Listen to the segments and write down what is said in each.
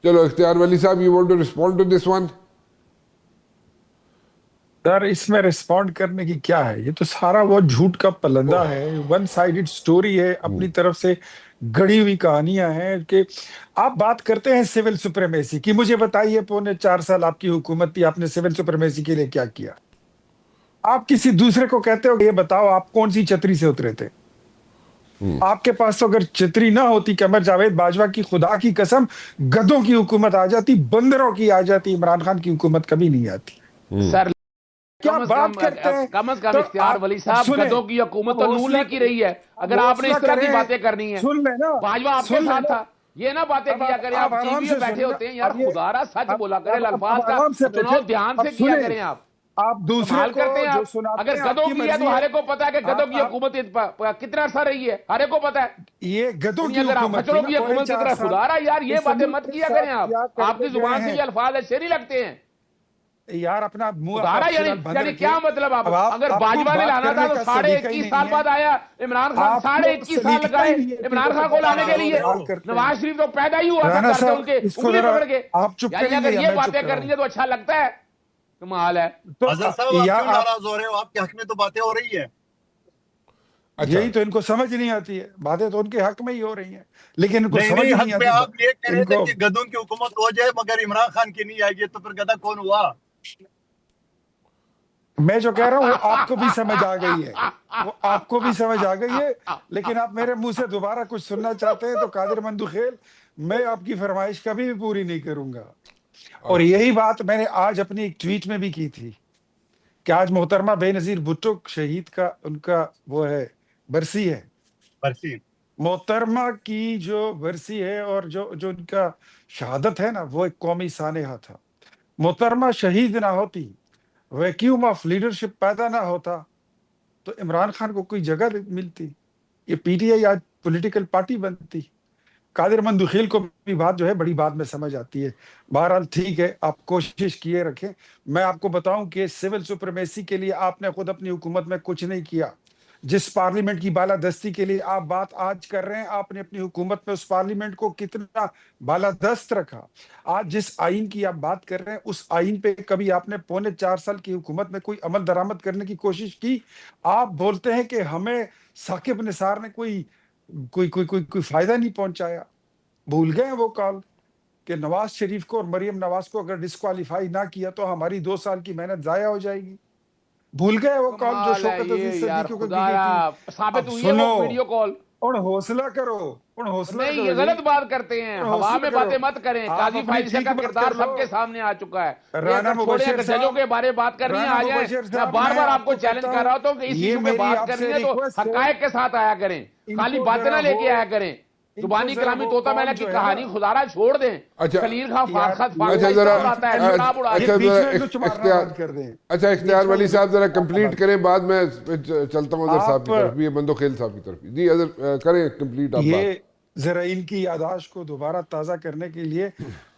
چلو اختیار ولی صاحب, you want to respond to this one? سر اس میں ریسپونڈ کرنے کی کیا ہے؟ یہ تو سارا وہ جھوٹ کا پلندہ ہے, ون سائیڈڈ سٹوری ہے, اپنی طرف سے گڑی ہوئی کہانیاں ہیں. کہ آپ بات کرتے ہیں سول سپریمیسی کی, مجھے بتائیے 4.25 سال آپ کی حکومت تھی, آپ نے سول سپریمیسی کے لیے کیا کیا؟ آپ کسی دوسرے کو کہتے ہو کہ یہ بتاؤ آپ کون سی چھتری سے اترے تھے؟ آپ کے پاس تو اگر چھتری نہ ہوتی قمر جاوید باجوہ کی, خدا کی قسم گدھوں کی حکومت آ جاتی, بندروں کی آ جاتی, عمران خان کی حکومت کبھی نہیں آتی. سر کیا بات کرتے ہیں؟ کم از کم تو اختیار ولی صاحب, سنیں, گدھوں کی حکومت تو نون لیگ کی رہی ہے. اگر آپ نے اس طرح کی باتیں کرنی ہیں, سن لیں نا, باجوہ آپ کے ساتھ تھا, یہ نہ باتیں کیا کریں. آپ ٹی وی میں بیٹھے ہوتے ہیں یار, خدا را سچ بولا کریں, الفاظ کا چناؤ دھیان سے کیا کریں. آپ دوسرے سنبھال کو کرتے ہیں جو آپ. سناتے اگر ہیں گدھوں آپ کی کی ہے تو مرضی ہر ہے. ایک کو پتا ہے کہ گدھوں کی حکومت کتنا عرصہ رہی ہے, ہر ایک کو پتا ہے. یہ گدھوں کی اگر آپ حکومت تھی کھچڑوں نا کی حکومت کی 4.5 طرح, سال, خدا را یار یہ باتیں اسمبلی مت کے کیا کریں. ساتھ کیا آپ کرتے کی گئے زبان سے ہیں یہ الفاظ ایسے نہیں لگتے ہیں یار. اپنا منہ خدا را. فی الحال بند یعنی رکھیں. کیا مطلب؟ اب اگر آپ کو باجوہ نے بات لانا تھا کرنے تو کا سلیقہ ہی 21.5 سال نہیں ہے. بعد آیا عمران خان, آپ کو 21.5 سال سلیقہ ہی لگائے نہیں ہے کہ عمران وہ خان کو لانے کے لیے. سوال کرتے ہیں. نواز شریف تو پیدا ہی ہوا تھا رانا گھر سے ان کے صاحب اس کو انگلی ذرا پکڑ کے. آپ چپ یعنی کریں گے اگر یا یہ میں چپ باتیں کراؤں؟ کرنی ہے تو اچھا لگتا ہے, کمال ہے. تو اظہر صاحب آپ یا کیوں آپ, ناراض ہو رہے ہو؟ آپ کے حق میں تو باتیں ہو رہی ہیں. اچھا یہی تو ان کو سمجھ نہیں آتی ہے, باتیں تو ان کے حق میں ہی ہو رہی ہیں لیکن ان کو نہیں سمجھ نہیں, نہیں حق میں آتی. آپ یہ کہہ ان رہے تھے کو کہ گدھوں کی حکومت ہو جائے مگر عمران خان کی نہیں آئے گی, تو پھر گدھا کون ہوا؟ میں جو کہہ رہا ہوں وہ آپ کو بھی سمجھ آ گئی ہے, وہ آپ کو بھی سمجھ آ گئی ہے, لیکن آپ میرے منہ سے دوبارہ کچھ سننا چاہتے ہیں تو قادر مندوخیل, میں آپ کی فرمائش کبھی بھی پوری نہیں کروں گا. اور یہی بات میں نے آج اپنی ایک ٹویٹ میں بھی کی تھی کہ آج محترمہ بے نظیر بھٹو شہید کا ان کا وہ ہے برسی ہے. برسی محترمہ کی جو برسی ہے اور جو ان کا شہادت ہے نا, وہ ایک قومی سانحہ تھا. محترمہ شہید نہ ہوتی, ویکیوم آف لیڈرشپ پیدا نہ ہوتا, تو عمران خان کو کوئی جگہ ملتی, یہ پی ٹی آئی آج پولیٹیکل پارٹی بنتی. قادر مندوخیل کو بھی بات جو ہے بڑی بات میں سمجھ آتی ہے. بہرحال ٹھیک ہے, آپ کوشش کیے رکھیں. میں آپ کو بتاؤں کہ سول سپریمیسی کے لیے آپ نے خود اپنی حکومت میں کچھ نہیں کیا. جس پارلیمنٹ کی بالادستی کے لیے آپ بات آج کر رہے ہیں, آپ نے اپنی حکومت میں اس پارلیمنٹ کو کتنا بالادست رکھا. آج جس آئین کی آپ بات کر رہے ہیں, اس آئین پہ کبھی آپ نے 4.25 سال کی حکومت میں کوئی عمل درآمد کرنے کی کوشش کی؟ آپ بولتے ہیں کہ ہمیں ثاقب نثار نے کوئی فائدہ نہیں پہنچایا. بھول گئے وہ کال کہ نواز شریف کو اور مریم نواز کو اگر ڈسکوالیفائی نہ کیا تو ہماری 2 سال کی محنت ضائع ہو جائے گی. بھول گئے وہ کال جو کمال ہے شوکت یہ عزیز یار, صدیقی کو کی خدا گئی تھی. را. ثابت اب ہوئی ہے وہ سنو, ویڈیو کال. اور حوصلہ کرو, اور حوصلہ نہیں, کرو یہ جی, غلط بات کرتے ہیں, اور ہوا حوصلہ میں کرو. باتیں مت کریں. آپ قاضی اپنی فائز ٹھیک کا بات کردار کر سب لو. کے سامنے آ چکا ہے. یہ رانا اگر چھوڑیں, مبشر اگر ججوں صاحب, کے بارے میں بات کرنی ہے رانا آ جائیں. مبشر میں صاحب, بار میں بار آپ آپ کو کو چیلنج کہتا کر ہوں, رہا ہوتا ہوں کہ اس یہ ایشو پہ میری بات آپ کرنی سے ہے تو ریکویسٹ ہے, حقائق کے ساتھ آیا کریں, ان خالی کو باتیں ذرا نہ لے کے آیا وہ کریں. ان کو زبانی ذرا کلامی وہ طوطا کال مینا کی جو ہے نا, کہانی خدارا چھوڑ دیں. اچھا خلیل خان یار فاروق اچھا کا ذرا, اسٹال آتا ہے, شراب اڑا یہ دیں. بیچ میں جو مارنا اختیار, بند کر دیں. اچھا اختیار بیچ میں ولی صاحب ذرا کمپلیٹ بند. کریں, بعد میں چلتا ہوں اظہر صاحب آپ کی طرف بھی, مندوخیل صاحب کی طرف بھی. جی اظہر کریں کمپلیٹ آپ بات. یہ ذرا ان کی یاداشت کو دوبارہ تازہ کرنے کے لیے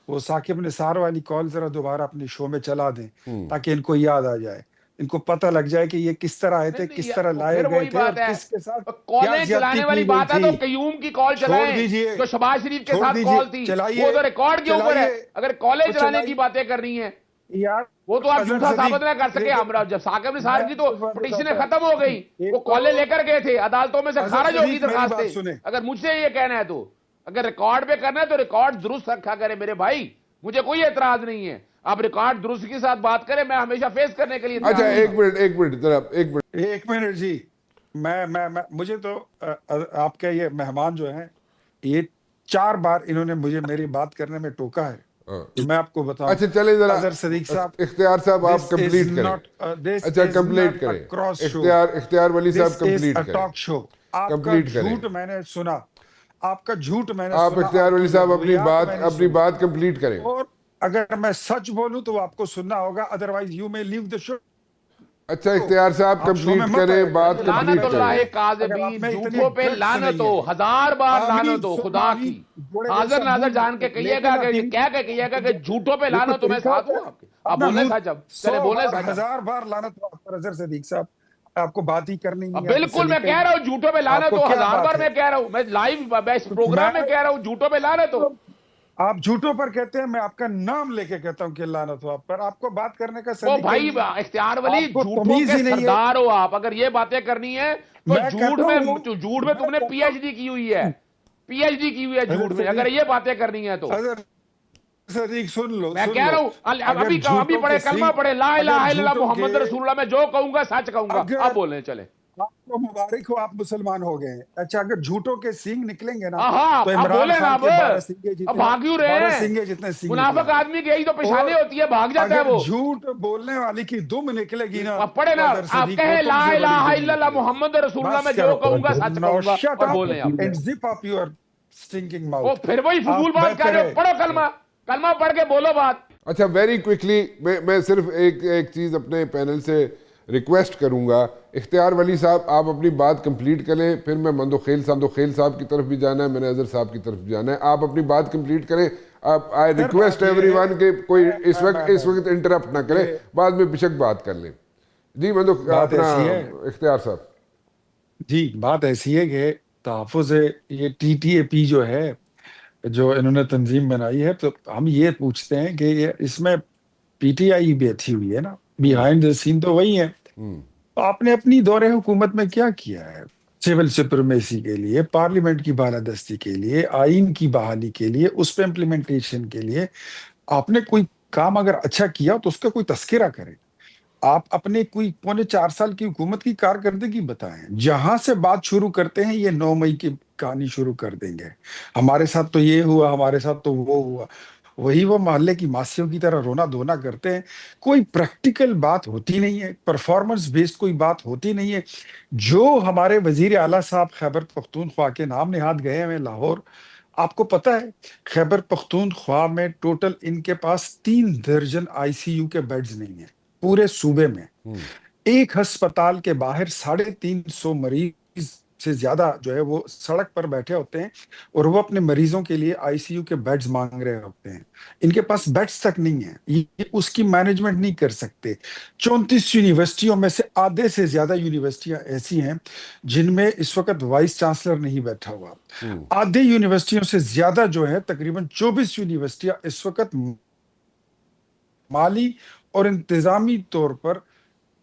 وہ ثاقب نثار والی کال ذرا دوبارہ اپنی شو میں چلا دیں تاکہ ان کو یاد آ جائے, ان کو پتہ لگ جائے کہ یہ کس طرح آئے نہیں تھے, نہیں, کس طرح لائے پھر گئے وہی تھے, اور بات ہے. کس کے ساتھ کیا کالیں زیادتی چلانے والی کی گئی بات ہے تو تھی. قیوم کی کال چھوڑ چلائیں دیجئے, جو شہباز شریف کے چھوڑ ساتھ دیجئے, کال تھی, چلائیے, وہ تو ریکارڈ کے اوپر ہے. چلائیے, اگر کالیں وہ چلانے کی چلائیے. باتیں کرنی ہیں یار وہ تو آپ اظہر جھوٹا ثابت صدیق, نہ کر سکے. لیکن ہمارا جب ثاقب نثار میں کی آپ تو کو بات پٹیشنیں بتاتا ختم ہو گئی, ہوں, وہ ایک کالیں تو لے کر گئے تھے, عدالتوں میں سے اظہر خارج ہوگی صدیق میری درخواستیں. بات سنیں, اگر مجھ سے یہ کہنا ہے تو اگر ریکارڈ پہ کرنا ہے تو ریکارڈ درست رکھا کرے میرے بھائی, مجھے کوئی اعتراض نہیں ہے. آپ ریکارڈ درست کے ساتھ بات کریں, میں ہمیشہ فیس کرنے کے لیے اچھا تیار ہوں گا. ایک منٹ ذرا, ایک منٹ. 1 منٹ جی. مجھے تو آپ کے یہ مہمان جو ہیں, یہ 4 بار انہوں نے مجھے میری بات کرنے میں ٹوکا ہے. میں آپ کو بتاؤں, اچھا چلیں ذرا, اظہر صدیق صاحب, اختیار صاحب آپ this is کمپلیٹ کریں. not this اچھا is کمپلیٹ not a کریں, cross show, اختیار ولی this صاحب is کمپلیٹ a کریں, talk show. آپ کا کمپلیٹ کریں. جھوٹ میں نے سنا, آپ کا جھوٹ میں نے آپ سنا, اختیار آپ ولی کی صاحب لغویات میں نے اپنی سنی, بات کمپلیٹ کریں. اور اگر میں سچ بولوں تو آپ کو سننا ہوگا, otherwise you may leave the show. اچھا اختیار صاحب آپ شو میں کمپلیٹ مت کریں, آیا بات کریں, آپ لعنت کمپلیٹ اللہ کریں. بیٹھے, اگر آپ کاذبین, میں اتنے جھوٹوں پہ گٹس لعنت نہیں ہو, ہے. 1000 بار آمین لعنت ہو ثم خدا آمین, کی. گھوڑے حاضر جیسا ناظر منہ جان کے لے کہیے کے گا نا کہ ٹی وی کیا کہیے گا کہ جھوٹوں پہ یہ کوئی لعنت ہو, میں طریقہ ساتھ ہوتا ہوں ہے؟ آپ کے. آپ اپنا بولیں منہ سچ, اب 100 چلے بولیں بار سچ. اب 1000 بار لعنت ہو آپ پر اظہر صدیق صاحب, آپ کو بات ہی کرنی اب نہیں آتی, بالکل میں سلیقہ ہی کہہ رہا نہیں. ہوں جھوٹوں پہ آپ لعنت کو ہو, کیا 1000 بات بار ہے؟ میں کہہ رہا ہوں, میں لائیو اس میں پروگرام میں کہہ رہا ہوں جھوٹوں پہ لعنت ہو. آپ جھوٹوں پر کہتے ہیں, میں آپ کا نام لے کے کہتا ہوں کہ لعنت ہو آپ پر. آپ کو بات کرنے کا وہ سلیقہ بھائی ہی نہیں ہے. اختیار ولی آپ کو جھوٹوں تمیز کے ہی نہیں ہے. سردار ہو آپ. اگر یہ باتیں کرنی ہے تو میں کہتا ہوں جھوٹ میں تم نے پی ایچ ڈی کی ہوئی ہے, پی ایچ ڈی کی ہوئی ہے جھوٹ حضرت میں, اگر یہ باتیں کرنی ہے تو. حضرت صدیق سن لو, میں سن کہہ لو. رہا ہوں اگر ابھی جھوٹوں پڑھے, کے کلمہ سنگ, پڑھے, لا الہ اگر الا اللہ جھوٹوں محمد کے, رسول اللہ, میں جو کہوں گا سچ کہوں گا. اگر اب بولیں چلیں. آپ کو مبارک ہو, آپ مسلمان ہو گئے. اچھا, اگر جھوٹوں کے سینگ نکلیں گے نا ہاں تو اب عمران بولیں نا, خان اب کے 12 سینگے اب جتنے, بھاگ کیوں رہے 12 ہیں؟ سینگے جتنے سینگ نکلیں منافق گے. آدمی کی یہی تو اور پیشانی ہوتی ہے, بھاگ جاتا ہے اگر وہ. جھوٹ بولنے والی کی دم نکلے گی نا اب پڑھے تو نا, اظہر آپ صدیق وہ کہیں تم لا سے بڑی الہ دم الا اللہ نکلے گی. محمد رسول اللہ, میں بس جو کرو. کہوں گا سچ Now کہوں گا. shut اب up بولیں آپ. and zip up your stinking وہ mouth. پھر وہی فضول آپ بات کر رہے ہو, بہتر پڑھو کلمہ, کلمہ پڑھ کے بولو بات. اچھا ویری کوئکلی میں صرف ایک چیز اپنے پینل سے ریکویسٹ کروں گا. اختیار ولی صاحب آپ اپنی بات کمپلیٹ کریں, پھر میں مندوخیل صاحب کی طرف بھی جانا ہے, میں نے اظہر صاحب کی طرف بھی جانا ہے. آپ اپنی بات کمپلیٹ کریں. آئی ریکویسٹ ایوری ون کہ کوئی اس وقت انٹرپٹ نہ کرے, بعد میں بشک بات کر لیں. جی بات اپنا ایسی ہے اختیار صاحب. جی, بات ایسی ہے کہ تحفظ یہ ٹی ٹی اے پی جو ہے, جو انہوں نے تنظیم بنائی ہے, تو ہم یہ پوچھتے ہیں کہ اس میں پی ٹی آئی بیٹھی ہوئی ہے نا, بیہائنڈ دا سین تو وہی ہے. آپ نے اپنی دور حکومت میں کیا کیا ہے سول سپرمیسی کے لیے, پارلیمنٹ کی بالادستی کے لیے, آئین کی بحالی کے لیے, اس پہ امپلیمنٹیشن کے لیے آپ نے کوئی کام اگر اچھا کیا تو اس کا کوئی تذکرہ کرے. آپ اپنے کوئی 4.25 سال کی حکومت کی کارکردگی بتائیں. جہاں سے بات شروع کرتے ہیں یہ 9 مئی کی کہانی شروع کر دیں گے, ہمارے ساتھ تو یہ ہوا, ہمارے ساتھ تو وہ ہوا. وہی وہ محلے کی ماسیوں کی طرح رونا دھونا کرتے ہیں. کوئی پریکٹیکل بات ہوتی نہیں ہے, پرفارمنس بیسڈ کوئی بات ہوتی نہیں ہے. جو ہمارے وزیر اعلیٰ صاحب خیبر پختونخوا کے نام نہاد گئے ہیں لاہور, آپ کو پتہ ہے خیبر پختونخوا میں ٹوٹل ان کے پاس 3 درجن آئی سی یو کے بیڈز نہیں ہیں پورے صوبے میں. ایک ہسپتال کے باہر 350 مریض سے زیادہ جو ہے وہ سڑک پر بیٹھے ہوتے ہیں, اور وہ اپنے مریضوں کے لیے آئی سی یو کے بیڈز مانگ رہے ہوتے ہیں. ان کے پاس بیڈز تک نہیں ہیں, یہ اس کی مینجمنٹ نہیں کر سکتے. 34 یونیورسٹیوں میں سے آدھے سے زیادہ یونیورسٹیاں ایسی ہیں جن میں اس وقت وائس چانسلر نہیں بیٹھا ہوا. آدھے یونیورسٹیوں سے زیادہ جو ہے تقریباً 24 یونیورسٹیاں اس وقت مالی اور انتظامی طور پر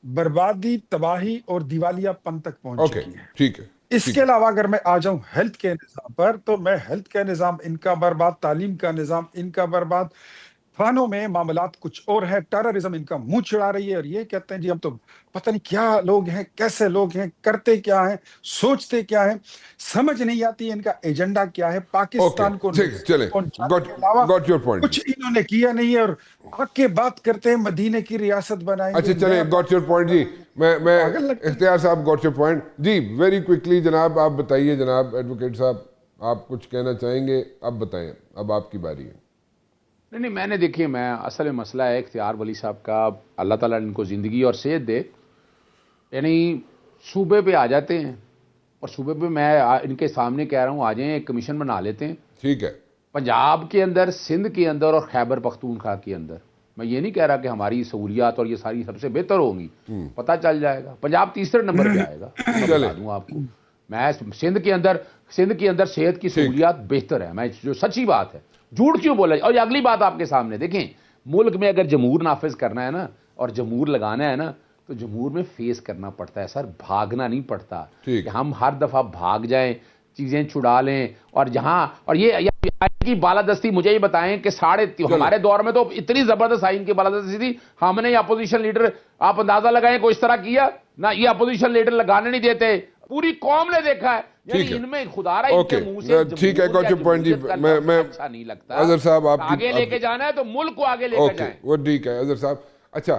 بربادی, تباہی اور دیوالیہ پن تک پہنچ اوکے چکی ہے. ٹھیک ہے. اس کے علاوہ اگر میں آ جاؤں ہیلتھ کے نظام پر, تو میں ہیلتھ کا نظام ان کا برباد, تعلیم کا نظام ان کا برباد, تھانوں میں معاملات کچھ اور ہے, ٹیررزم ان کا منہ چڑھا رہی ہے, اور یہ کہتے ہیں جی ہم تو پتہ نہیں کیا لوگ ہیں, کیسے لوگ ہیں, کرتے کیا ہیں, سوچتے کیا ہیں, سمجھ نہیں آتی ان کا ایجنڈا کیا ہے. پاکستان کو ٹھیک چلیں, پہنچانے کے علاوہ گاٹ یور پوائنٹ. کچھ انہوں نے کیا نہیں ہے, اور آ کے بات کرتے ہیں مدینے کی ریاست بنائیں گے. اچھا چلیں, گاٹ یور پوائنٹ. جی میں اختیار صاحب گاٹ یور پوائنٹ. جی ویری کوئکلی جناب آپ بتائیے. جناب ایڈوکیٹ صاحب آپ کچھ کہنا چاہیں گے, اب بتائیں, اب آپ کی باری ہے. نہیں میں نے دیکھیے, میں اصل مسئلہ ہے اختیار ولی صاحب کا, اللہ تعالیٰ ان کو زندگی اور صحت دے. یعنی صوبے پہ آ جاتے ہیں, اور صوبے پہ میں ان کے سامنے کہہ رہا ہوں آ جائیں, ایک کمیشن بنا لیتے ہیں. ٹھیک ہے. پنجاب کے اندر, سندھ کے اندر اور خیبر پختونخوا کے اندر. میں یہ نہیں کہہ رہا کہ ہماری سہولیات اور یہ ساری سب سے بہتر ہوں گی, پتہ چل جائے گا. پنجاب 3 نمبر پہ آئے گا, میں بتا دوں آپ کو. میں سندھ کے اندر صحت کی سہولیات بہتر ہے, میں جو سچی بات ہے, جھوٹ کیوں بولا. اور یہ اگلی بات آپ کے سامنے دیکھیں, ملک میں اگر جمہور نافذ کرنا ہے نا, اور جمہور لگانا ہے نا, تو جمہور میں فیس کرنا پڑتا ہے سر, بھاگنا نہیں پڑتا کہ ہم ہر دفعہ بھاگ جائیں, چیزیں چھڑا لیں. اور جہاں, اور یہ کی بالادستی مجھے یہ بتائیں کہ ہمارے دور میں تو اتنی زبردست آئین کی بالادستی تھی, ہم نے اپوزیشن لیڈر, آپ اندازہ لگائیں کوئی اس طرح کیا نہ, یہ اپوزیشن لیڈر لگانے نہیں دیتے, پوری قوم نے دیکھا ہے. یعنی ان میں خدا رہا ان کے منہ سے ٹھیک ہے, گاٹ یور پوائنٹ. جی میں اچھا نہیں لگتا. اظہر صاحب آپ آگے لے کے جانا ہے تو ملک کو آگے لے کے جائیں. وہ ٹھیک ہے اظہر صاحب. اچھا